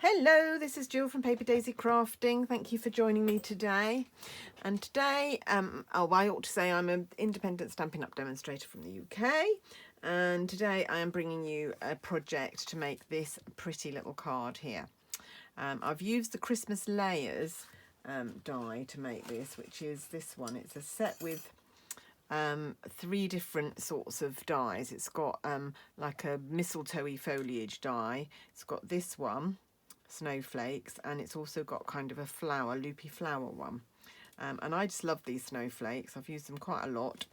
Hello, this is Jill from Paper Daisy Crafting. Thank you for joining me today. And today, I ought to say I'm an independent Stampin' Up demonstrator from the UK. And today I am bringing you a project to make this pretty little card here. I've used the Christmas layers die to make this, which is this one. It's a set with 3 different sorts of dies. It's got like a mistletoe-y foliage die. It's got this one, snowflakes, and it's also got kind of a flower, loopy flower one. And I just love these snowflakes. I've used them quite a lot.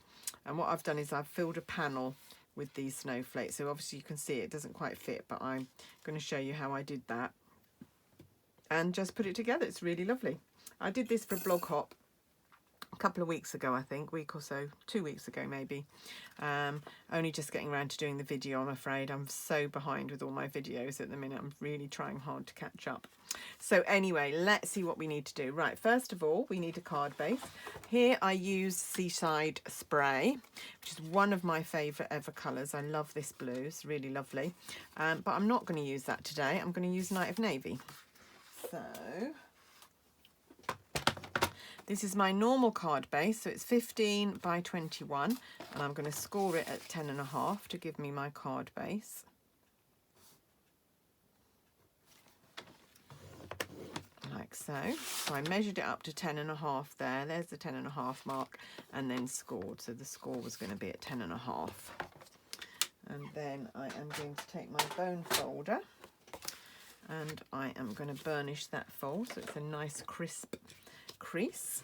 And what I've done is I've filled a panel with these snowflakes. So obviously you can see it doesn't quite fit, but I'm going to show you how I did that. And just put it together. It's really lovely. I did this for Blog Hop a couple of weeks ago, I think, week or so, 2 weeks ago maybe. Only just getting around to doing the video, I'm afraid. I'm so behind with all my videos at the minute. I'm really trying hard to catch up. So anyway, let's see what we need to do. Right, first of all, we need a card base. Here I use Seaside Spray, which is one of my favourite ever colours. I love this blue, it's really lovely. But I'm not going to use that today. I'm going to use Night of Navy. So this is my normal card base, so it's 15 by 21, and I'm going to score it at 10.5 to give me my card base. Like so. So I measured it up to 10.5 there. There's the 10.5 mark, and then scored. So the score was going to be at 10.5. And then I am going to take my bone folder, and I am going to burnish that fold so it's a nice crisp crease,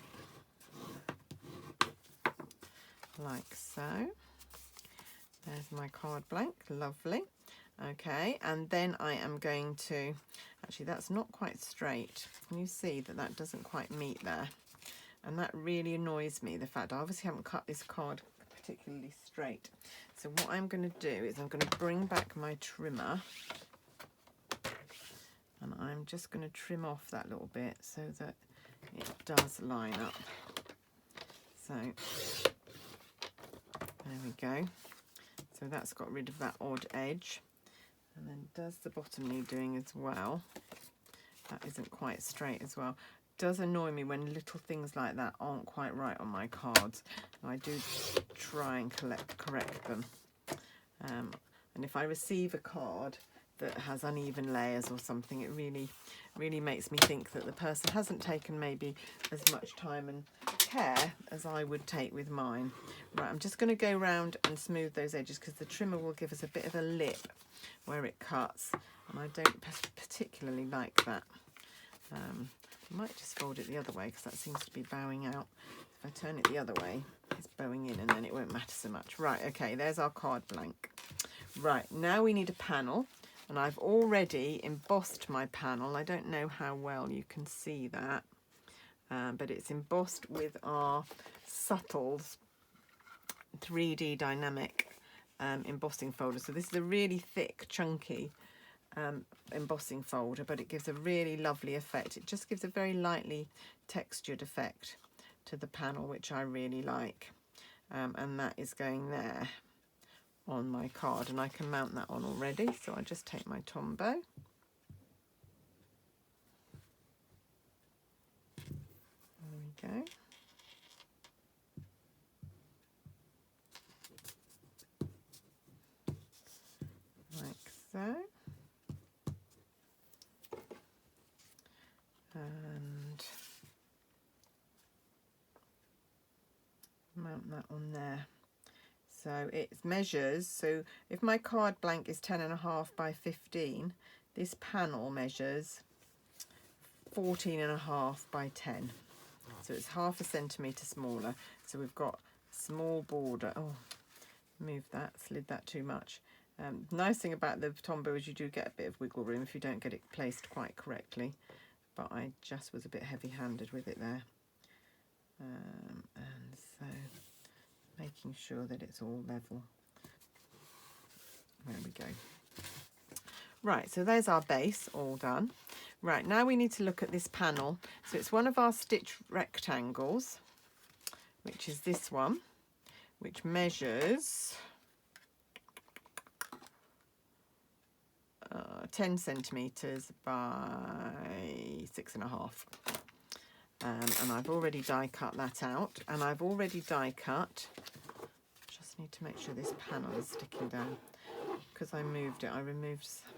like so. There's my card blank, lovely. Okay, and then I am going to, actually that's not quite straight. Can you see that that doesn't quite meet there? And that really annoys me, the fact I obviously haven't cut this card particularly straight. So what I'm going to do is I'm going to bring back my trimmer, and I'm just going to trim off that little bit so that it does line up. So there we go. So that's got rid of that odd edge. And then does the bottom need doing as well? That isn't quite straight as well. It does annoy me when little things like that aren't quite right on my cards. I do try and correct them. And if I receive a card that has uneven layers or something, it really makes me think that the person hasn't taken maybe as much time and care as I would take with mine. Right, I'm just going to go round and smooth those edges because the trimmer will give us a bit of a lip where it cuts, and I don't particularly like that. I might just fold it the other way because that seems to be bowing out. If I turn it the other way, it's bowing in, and then it won't matter so much. Right, okay, there's our card blank. Right, now we need a panel. And I've already embossed my panel. I don't know how well you can see that, but it's embossed with our Subtles 3D dynamic embossing folder. So this is a really thick, chunky embossing folder, but it gives a really lovely effect. It just gives a very lightly textured effect to the panel, which I really like. And that is going there on my card, and I can mount that on already. So I just take my Tombow, there we go, like so, and mount that on there. So it measures, so if my card blank is 10.5 by 15, this panel measures 14.5 by 10. So it's 0.5 centimetre smaller. So we've got a small border. Oh, move that, slid that too much. Nice thing about the Tombow is you do get a bit of wiggle room if you don't get it placed quite correctly. But I just was a bit heavy-handed with it there. And so making sure that it's all level. There we go. Right, so there's our base all done. Right, now we need to look at this panel. So it's one of our stitch rectangles, which is this one, which measures 10 centimetres by 6.5. And I've already die cut that out, and I've already die cut, just need to make sure this panel is sticking down, because I moved it,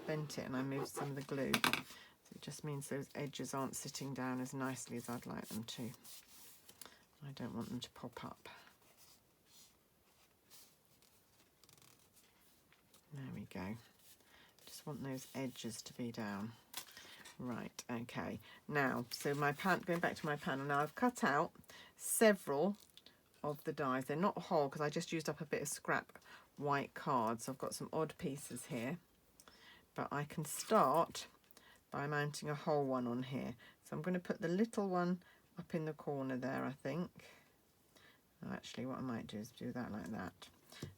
bent it and I moved some of the glue, so it just means those edges aren't sitting down as nicely as I'd like them to. I don't want them to pop up. There we go. Just want those edges to be down. Right, okay. Now, so going back to my panel, now I've cut out several of the dies. They're not whole because I just used up a bit of scrap white card. So I've got some odd pieces here. But I can start by mounting a whole one on here. So I'm going to put the little one up in the corner there, I think. Oh, actually, what I might do is do that like that.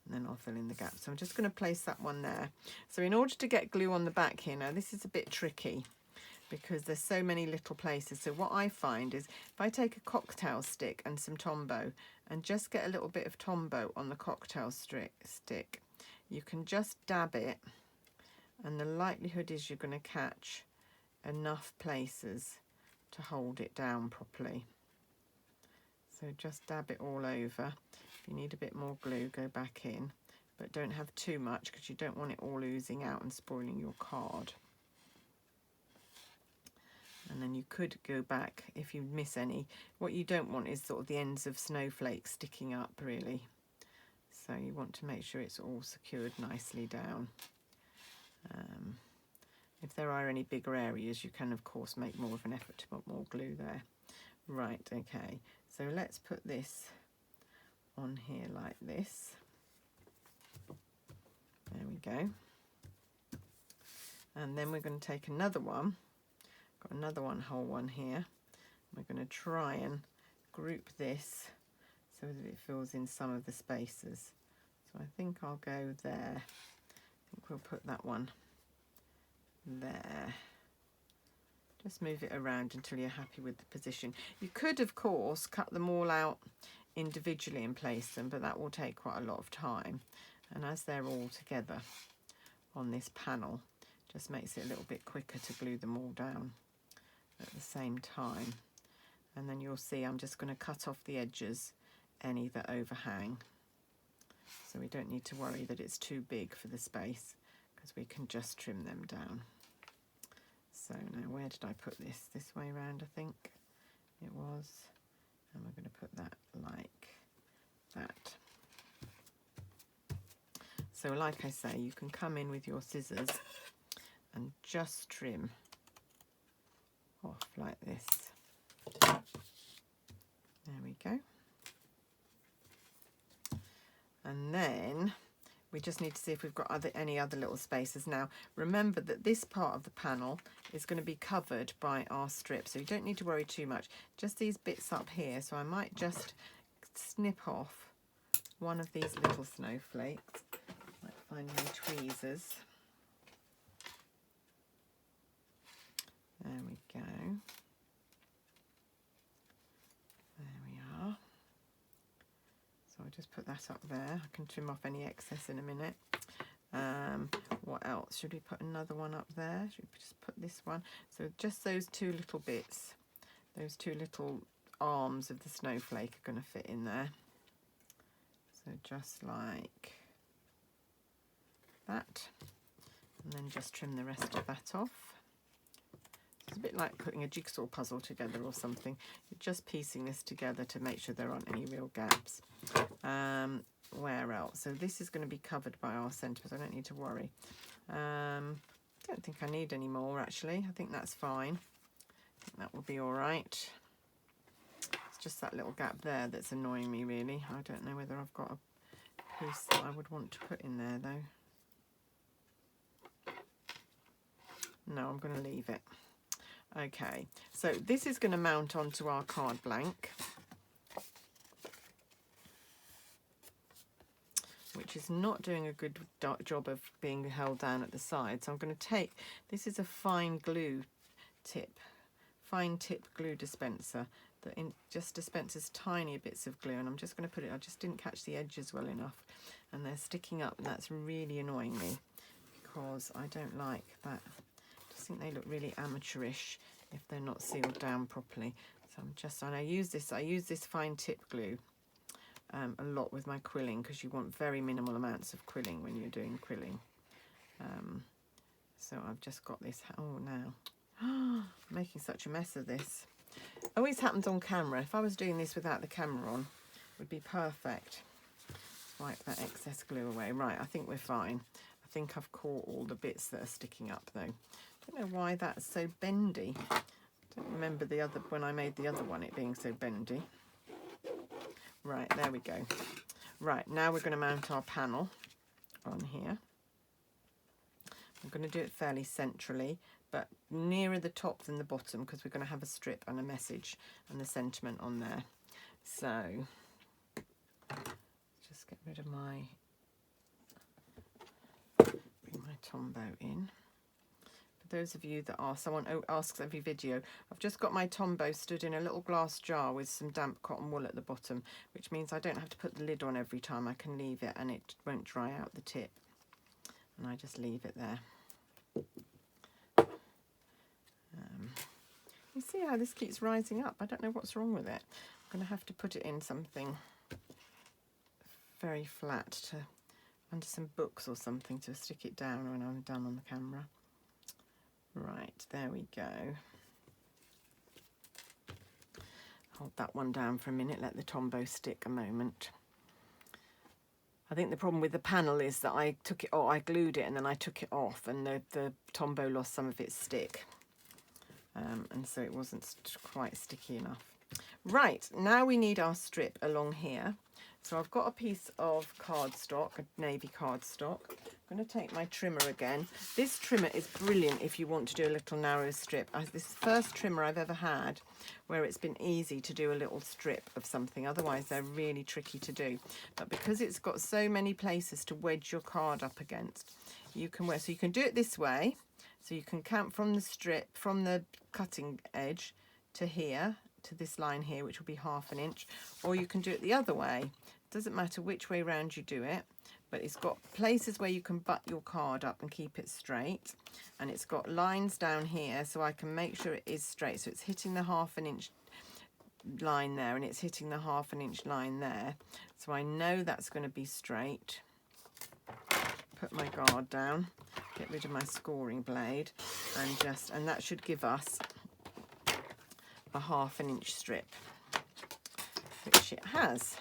And then I'll fill in the gap. So I'm just going to place that one there. So in order to get glue on the back here, now this is a bit tricky, because there's so many little places. So what I find is if I take a cocktail stick and some Tombow and just get a little bit of Tombow on the cocktail stick, you can just dab it, and the likelihood is you're going to catch enough places to hold it down properly. So just dab it all over. If you need a bit more glue, go back in, but don't have too much because you don't want it all oozing out and spoiling your card. And then you could go back if you miss any. What you don't want is sort of the ends of snowflakes sticking up, really. So you want to make sure it's all secured nicely down. If there are any bigger areas, you can of course make more of an effort to put more glue there. Right, okay. So let's put this on here like this. There we go. And then we're going to take another one. Got another whole one here. We're going to try and group this so that it fills in some of the spaces. So I think I'll go there. I think we'll put that one there. Just move it around until you're happy with the position. You could, of course, cut them all out individually and place them, but that will take quite a lot of time. And as they're all together on this panel, just makes it a little bit quicker to glue them all down at the same time. And then you'll see I'm just going to cut off the edges, any that overhang. So we don't need to worry that it's too big for the space, because we can just trim them down. So now where did I put this? This way around, I think it was. And we're going to put that like that. So like I say, you can come in with your scissors and just trim off like this. There we go. And then we just need to see if we've got any other little spaces. Now remember that this part of the panel is going to be covered by our strip, so you don't need to worry too much. Just these bits up here, so I might just snip off one of these little snowflakes. Might find my tweezers. There we go. There we are. So I'll just put that up there. I can trim off any excess in a minute. What else? Should we put another one up there? Should we just put this one? So just those two little bits, those two little arms of the snowflake are going to fit in there. So just like that. And then just trim the rest of that off. It's a bit like putting a jigsaw puzzle together or something. You're just piecing this together to make sure there aren't any real gaps. Where else? So this is going to be covered by our centre, so I don't need to worry. Don't think I need any more actually. I think that's fine. I think that will be all right. It's just that little gap there that's annoying me really. I don't know whether I've got a piece that I would want to put in there though. No, I'm going to leave it. Okay, so this is going to mount onto our card blank, which is not doing a good job of being held down at the side. So I'm going to take, this is a fine glue tip, fine tip glue dispenser that just dispenses tiny bits of glue, and I'm just going to put it, I just didn't catch the edges well enough and they're sticking up, and that's really annoying me because I don't like that. I just think they look really amateurish if they're not sealed down properly. So I'm just, and I use this fine tip glue a lot with my quilling, because you want very minimal amounts of quilling when you're doing quilling. So I've just got this, oh now, I'm making such a mess of this. Always happens on camera. If I was doing this without the camera on, it would be perfect. Wipe that excess glue away. Right, I think we're fine. I think I've caught all the bits that are sticking up though. Don't know why that's so bendy. Don't remember the other, when I made the other one, it being so bendy. Right, there we go. Right, now we're going to mount our panel on here. I'm going to do it fairly centrally, but nearer the top than the bottom, because we're going to have a strip and a message and the sentiment on there. So just get rid of my, bring my Tombow in. For those of you that are, someone asks every video, I've just got my Tombow stood in a little glass jar with some damp cotton wool at the bottom, which means I don't have to put the lid on every time. I can leave it and it won't dry out the tip. And I just leave it there. You see how this keeps rising up? I don't know what's wrong with it. I'm going to have to put it in something very flat, to under some books or something, to stick it down when I'm done on the camera. Right, there we go. Hold that one down for a minute, let the Tombow stick a moment. I think the problem with the panel is that I took it, I glued it and then I took it off, and the Tombow lost some of its stick. And so it wasn't quite sticky enough. Right, now we need our strip along here. So I've got a piece of cardstock, a navy cardstock. I'm going to take my trimmer again. This trimmer is brilliant if you want to do a little narrow strip. This is the first trimmer I've ever had where it's been easy to do a little strip of something. Otherwise, they're really tricky to do. But because it's got so many places to wedge your card up against, you can wear. So you can do it this way. So you can count from the strip, from the cutting edge to here, to this line here, which will be 1/2 inch, or you can do it the other way. It doesn't matter which way round you do it, but it's got places where you can butt your card up and keep it straight, and it's got lines down here so I can make sure it is straight. So it's hitting the 1/2 inch line there, and it's hitting the 1/2 inch line there, so I know that's going to be straight. Put my guard down, get rid of my scoring blade, and that should give us a 1/2 inch strip, which it has.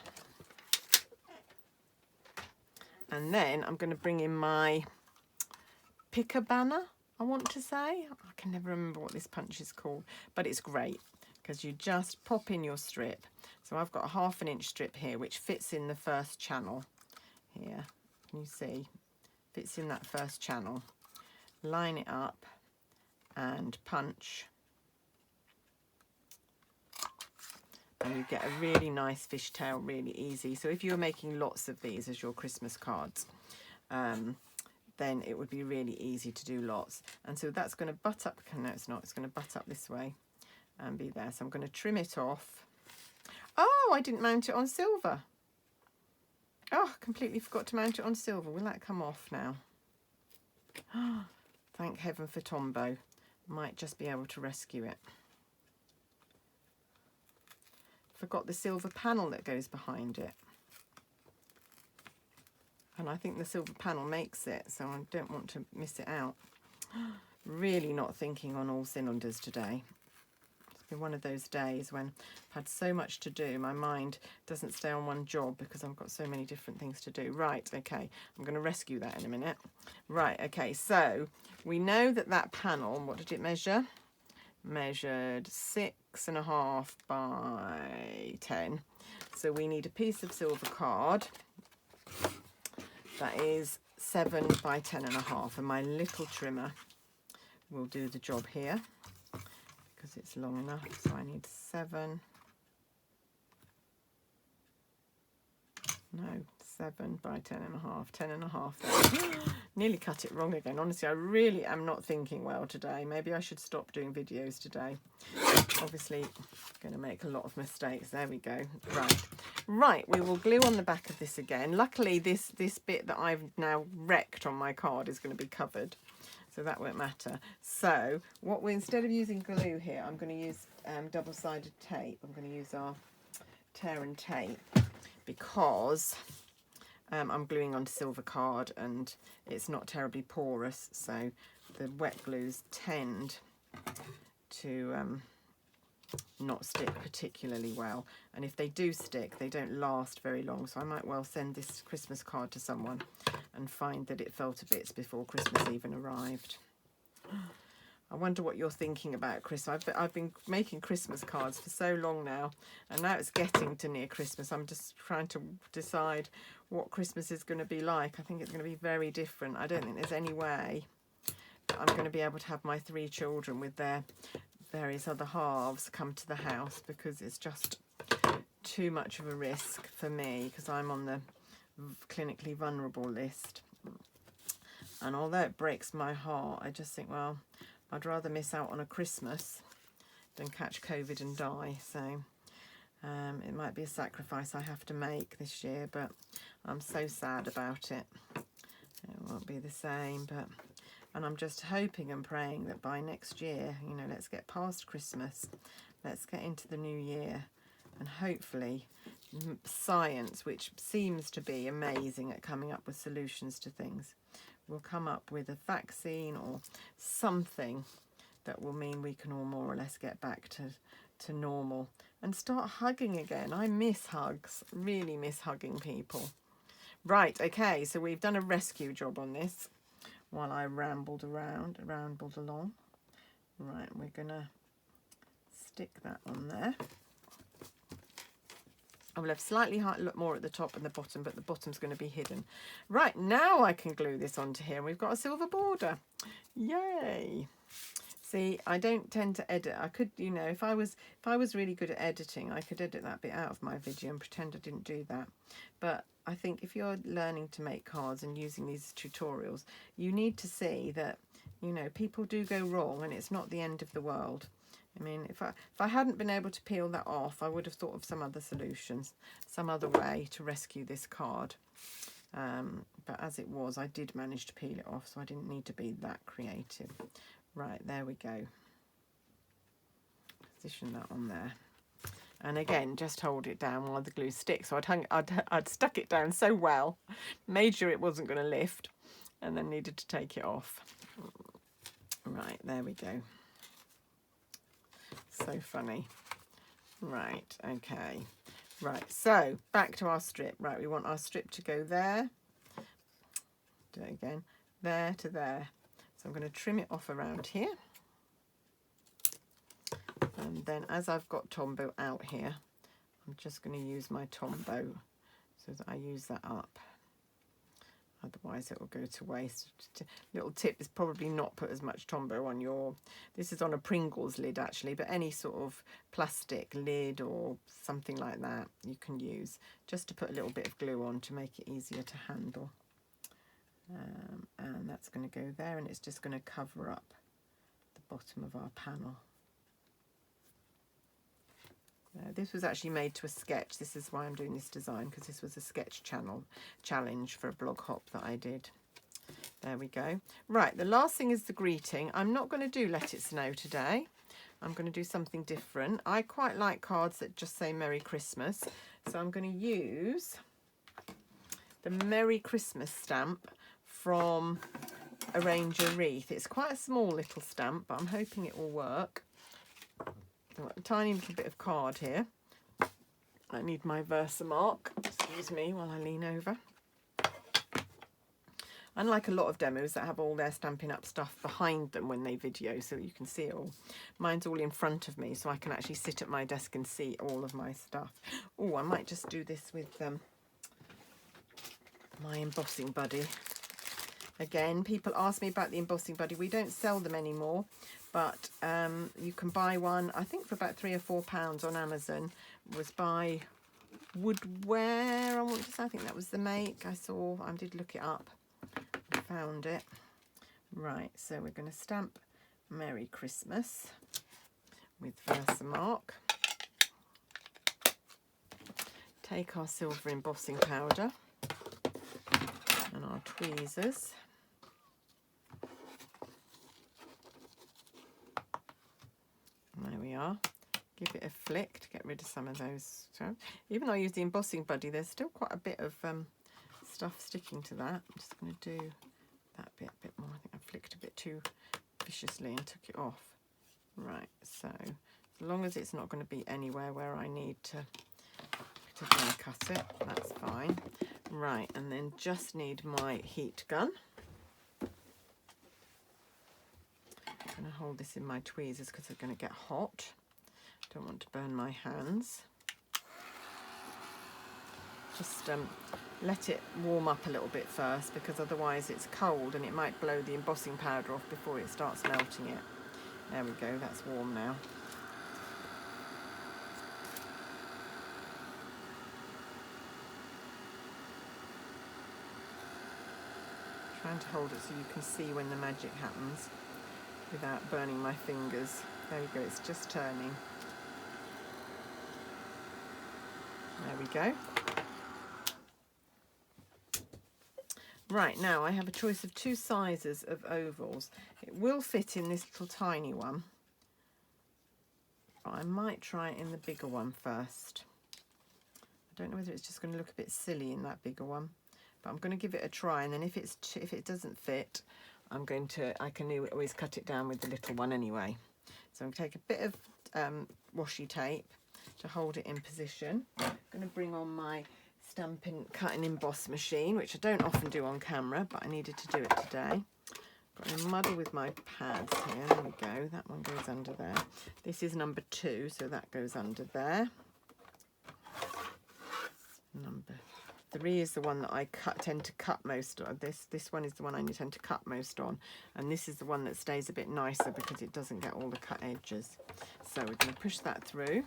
And then I'm going to bring in my picker banner, I want to say. I can never remember what this punch is called, but it's great because you just pop in your strip. So I've got a 1/2 inch strip here, which fits in the first channel here. Can you see? Fits in that first channel. Line it up and punch. And you get a really nice fishtail really easy. So if you're making lots of these as your Christmas cards, then it would be really easy to do lots. And so that's going to butt up, no it's not, it's going to butt up this way and be there. So I'm going to trim it off. Oh, I didn't mount it on silver. Oh, completely forgot to mount it on silver. Will that come off now? Thank heaven for Tombow. Might just be able to rescue it. Forgot the silver panel that goes behind it. And I think the silver panel makes it, so I don't want to miss it out. Really not thinking on all cylinders today. It's been one of those days when I've had so much to do, my mind doesn't stay on one job because I've got so many different things to do. Right, okay, I'm going to rescue that in a minute. Right, okay, so we know that that panel, what did it measure? Measured 6.5 by 10. So we need a piece of silver card that is 7 by 10.5, and my little trimmer will do the job here because it's long enough. So I need 7, no, 7 by 10.5, 10.5 there. Nearly cut it wrong again. Honestly, I really am not thinking well today. Maybe I should stop doing videos today. Obviously, going to make a lot of mistakes. There we go. Right, we will glue on the back of this again. Luckily, this bit that I've now wrecked on my card is going to be covered, so that won't matter. So, what we instead of using glue here, I'm going to use double-sided tape. I'm going to use our tear and tape because I'm gluing onto silver card and it's not terribly porous, so the wet glues tend to not stick particularly well, and if they do stick, they don't last very long. So I might well send this Christmas card to someone and find that it fell to bits before Christmas even arrived. I wonder what you're thinking about Christmas. I've been making Christmas cards for so long now, and now it's getting to near Christmas. I'm just trying to decide what Christmas is going to be like. I think it's going to be very different. I don't think there's any way that I'm going to be able to have my 3 children with their various other halves come to the house, because it's just too much of a risk for me, because I'm on the clinically vulnerable list. And although it breaks my heart, I just think, well, I'd rather miss out on a Christmas than catch COVID and die. So it might be a sacrifice I have to make this year, but I'm so sad about it. It won't be the same, and I'm just hoping and praying that by next year, you know, let's get past Christmas, let's get into the new year, and hopefully science, which seems to be amazing at coming up with solutions to things, will come up with a vaccine or something that will mean we can all more or less get back to normal and start hugging again. I miss hugs, really miss hugging people. Right, okay, so we've done a rescue job on this while I rambled along. Right, we're gonna stick that on there. I will have slightly more at the top and the bottom, but the bottom's going to be hidden. Right, now I can glue this onto here, and we've got a silver border. Yay! See, I don't tend to edit. I could, you know, if I was really good at editing, I could edit that bit out of my video and pretend I didn't do that. But I think if you're learning to make cards and using these tutorials, you need to see that, you know, people do go wrong, and it's not the end of the world. I mean, if I hadn't been able to peel that off, I would have thought of some other solutions, some other way to rescue this card. But as it was, I did manage to peel it off, so I didn't need to be that creative. Right, there we go. Position that on there. And again, just hold it down while the glue sticks. So I'd stuck it down so well, made sure it wasn't going to lift, and then needed to take it off. Right, there we go. So funny. Right, okay. Right, so back to our strip. Right, we want our strip to go there. Do it again. There to there. So I'm going to trim it off around here. And then as I've got Tombow out here, I'm just going to use my Tombow so that I use that up. Otherwise it will go to waste. Little tip is probably not put as much Tombow on your, this is on a Pringles lid actually, but any sort of plastic lid or something like that you can use, just to put a little bit of glue on to make it easier to handle. And that's going to go there, and it's just going to cover up the bottom of our panel. This was actually made to a sketch. This is why I'm doing this design, because this was a sketch challenge for a blog hop that I did. There we go. Right, the last thing is the greeting. I'm not going to do Let It Snow today. I'm going to do something different. I quite like cards that just say Merry Christmas. So I'm going to use the Merry Christmas stamp from Arrange a Wreath. It's quite a small little stamp, but I'm hoping it will work. A tiny little bit of card here. I need my Versamark. Excuse me while I lean over. Unlike a lot of demos that have all their Stampin' Up stuff behind them when they video, so you can see it all. Mine's all in front of me, so I can actually sit at my desk and see all of my stuff. Oh, I might just do this with my Embossing Buddy. Again, people ask me about the Embossing Buddy. We don't sell them anymore, but you can buy one, I think for about £3 or £4 on Amazon. Was by, woodware, I want to say. I think that was the make I saw. I did look it up. I found it. Right, so we're going to stamp Merry Christmas with Versamark. Take our silver embossing powder and our tweezers. And there we are. Give it a flick to get rid of some of those. So, even though I use the Embossing Buddy, there's still quite a bit of stuff sticking to that. I'm just going to do that bit a bit more. I think I flicked a bit too viciously and took it off. Right, so as long as it's not going to be anywhere where I need to cut it, that's fine. Right, and then just need my heat gun. I'm going to hold this in my tweezers because they're going to get hot. Don't want to burn my hands. Just let it warm up a little bit first, because otherwise it's cold and it might blow the embossing powder off before it starts melting it. There we go, that's warm now. Trying to hold it so you can see when the magic happens without burning my fingers. There we go, it's just turning. There we go. Right, now I have a choice of 2 sizes of ovals. It will fit in this little tiny one, but I might try it in the bigger one first. I don't know whether it's just going to look a bit silly in that bigger one, but I'm going to give it a try, and then if it doesn't fit, I can always cut it down with the little one anyway. So I'm going to take a bit of washi tape to hold it in position. I'm going to bring on my Stampin' Cut and Emboss machine, which I don't often do on camera, but I needed to do it today. Got a muddle with my pads here. There we go. That one goes under there. This is number 2, so that goes under there. Number 3 is the one that I tend to cut most on. This one is the one I tend to cut most on, and this is the one that stays a bit nicer because it doesn't get all the cut edges. So we're going to push that through.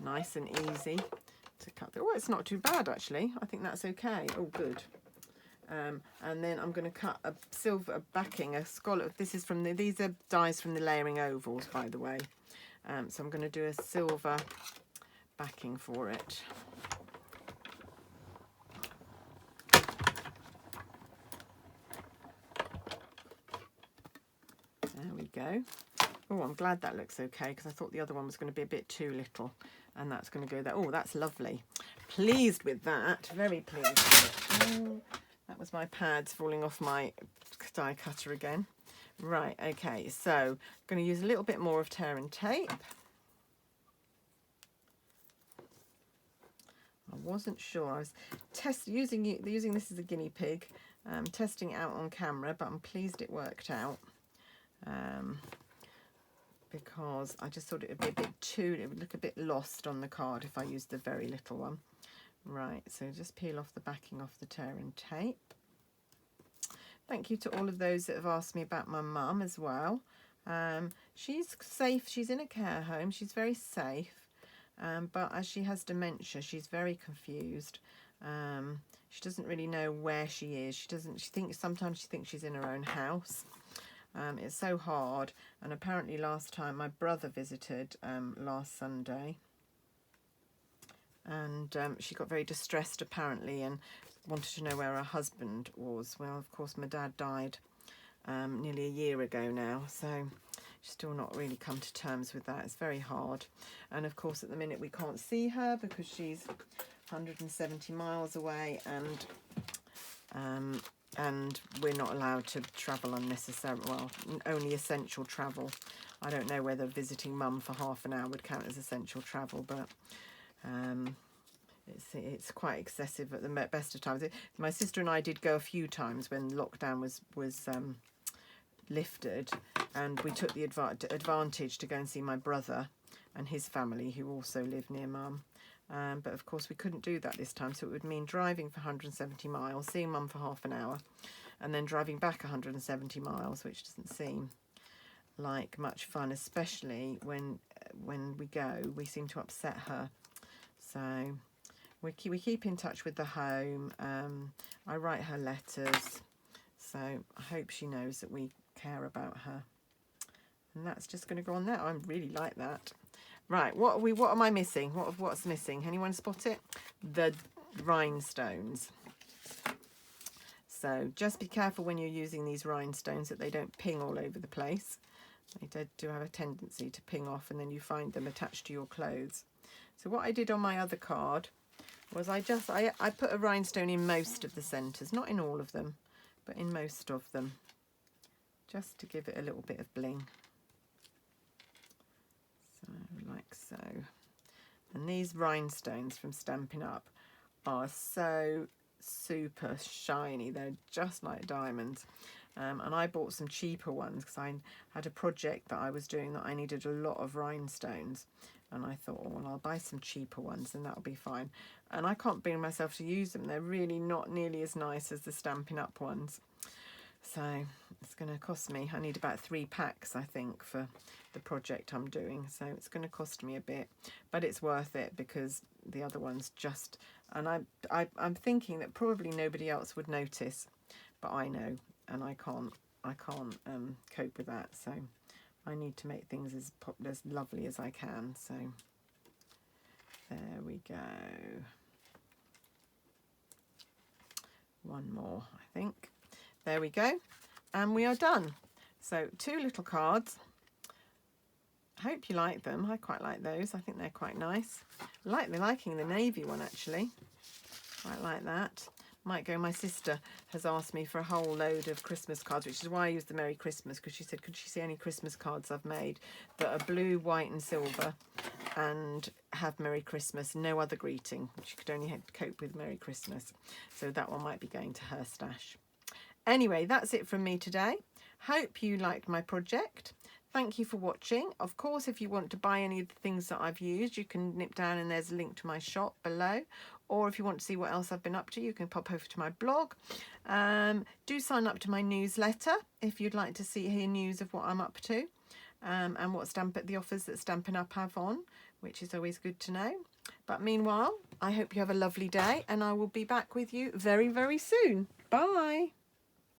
Nice and easy to cut through. Oh, it's not too bad actually. I think that's okay. Oh, good. And then I'm going to cut a silver backing, a scallop. This is from these are dies from the layering ovals, by the way. So I'm going to do a silver backing for it. There we go. Oh, I'm glad that looks okay, because I thought the other one was going to be a bit too little, and that's going to go there. Oh, that's lovely. Pleased with that. Very pleased with it. Oh, that was my pads falling off my die cutter again. Right, okay, so I'm going to use a little bit more of tear and tape. I wasn't sure. I was using this as a guinea pig, testing it out on camera, but I'm pleased it worked out. Because I just thought it would be a bit it would look a bit lost on the card if I used the very little one. Right, so just peel off the backing off the tear and tape. Thank you to all of those that have asked me about my mum as well. She's safe, she's in a care home, she's very safe, but as she has dementia, she's very confused. She doesn't really know where she is. Sometimes she thinks she's in her own house. It's so hard, and apparently last time my brother visited last Sunday, and she got very distressed apparently and wanted to know where her husband was. Well, of course my dad died nearly a year ago now, so she's still not really come to terms with that. It's very hard, and of course at the minute we can't see her because she's 170 miles away, and we're not allowed to travel unnecessarily, well, only essential travel. I don't know whether visiting mum for half an hour would count as essential travel, but it's quite excessive at the best of times. My sister and I did go a few times when lockdown was lifted, and we took the advantage to go and see my brother and his family, who also live near mum. But of course we couldn't do that this time, so it would mean driving for 170 miles, seeing mum for half an hour, and then driving back 170 miles, which doesn't seem like much fun, especially when we go. We seem to upset her. So we keep in touch with the home. I write her letters. So I hope she knows that we care about her. And that's just going to go on there. I really like that. Right, what am I missing? What's missing? Anyone spot it? The rhinestones. So just be careful when you're using these rhinestones that they don't ping all over the place. They do have a tendency to ping off, and then you find them attached to your clothes. So what I did on my other card was I put a rhinestone in most of the centres, not in all of them, but in most of them, just to give it a little bit of bling. So like so. And these rhinestones from Stampin' Up are so super shiny. They're just like diamonds. And I bought some cheaper ones because I had a project that I was doing that I needed a lot of rhinestones, and I thought, oh, well, I'll buy some cheaper ones and that'll be fine. And I can't bring myself to use them. They're really not nearly as nice as the Stampin' Up ones. So it's going to cost me, I need about 3 packs, I think, for the project I'm doing. So it's going to cost me a bit, but it's worth it because the other ones just, and I'm thinking that probably nobody else would notice, but I know, and I can't cope with that. So I need to make things as lovely as I can. So there we go. One more, I think. There we go, and we are done. So 2 little cards. I hope you like them. I quite like those. I think they're quite nice. Liking the navy one, actually. Quite like that. Might go. My sister has asked me for a whole load of Christmas cards, which is why I used the Merry Christmas, because she said, could she see any Christmas cards I've made that are blue, white and silver and have Merry Christmas, no other greeting. She could only cope with Merry Christmas. So that one might be going to her stash. Anyway, that's it from me today. Hope you liked my project. Thank you for watching. Of course, if you want to buy any of the things that I've used, you can nip down and there's a link to my shop below. Or if you want to see what else I've been up to, you can pop over to my blog. Do sign up to my newsletter if you'd like to hear news of what I'm up to, and what the offers that Stampin' Up have on, which is always good to know. But meanwhile, I hope you have a lovely day, and I will be back with you very, very soon. Bye.